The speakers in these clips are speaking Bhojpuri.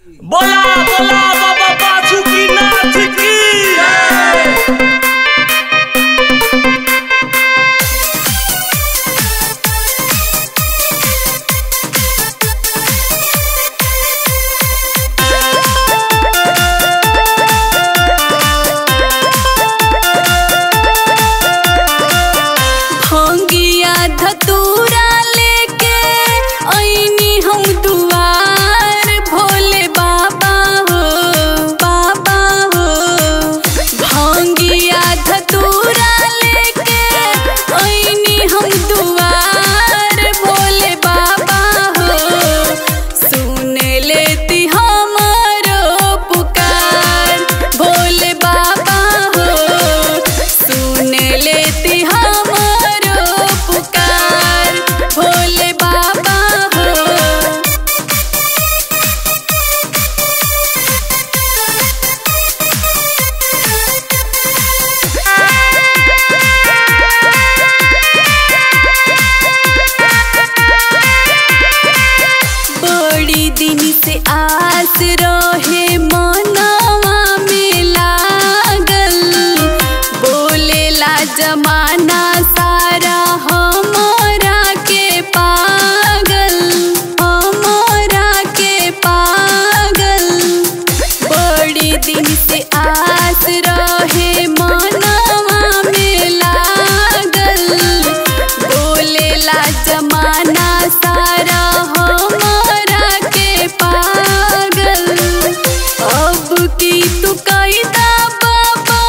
बोला बोला बाबा बासुकीनाथ की भंगिया धतूरा लेके आईनी हम दुआर भोले बाबा हो भंगिया धतूरा लेके आईनी हम दुआर भोले बाबा हो सुन लेती हमारो पुकार भोले बाबा हो सुन लेती हमारो पुकार भोले बाबा हो। बड़ी दिन से आस रहे मनवा में लागल बोलेला जमाना सारा हमरा के पागल बड़ी दिन से आस रहे मनवा में लागल बोलेला जमाना सारा हमरा के पागल अब की तू कैदा बाबा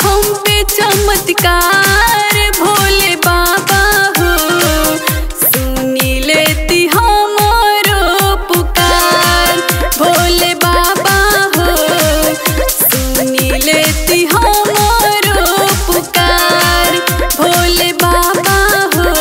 हम पे चमत्कार भोले बाबा हो सुनी लेती हमारो पुकार भोले बाबा हो सुनी लेती हमारो पुकार भोले बाबा हो।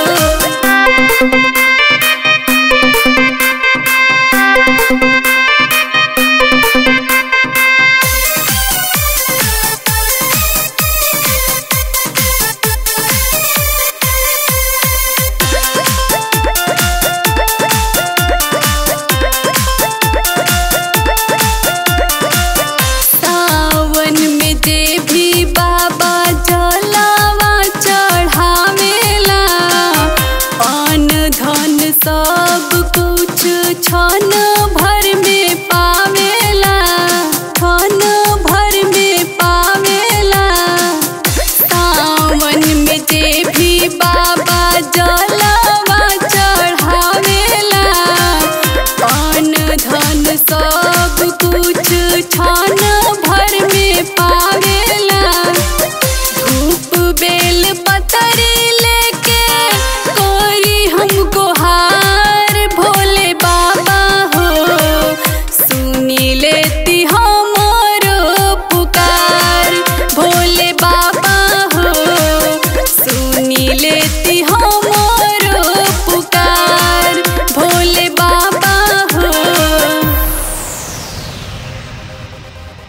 सावन में जे भी बाबा जलावा चढ़ावेला अन्न धन सब कुछ क्षण भर में पावेला सावन में जे भी बाबा जलावा चढ़ावेला अन्न धन सब कुछ क्षण भर में पावेला धूप बेल पतरी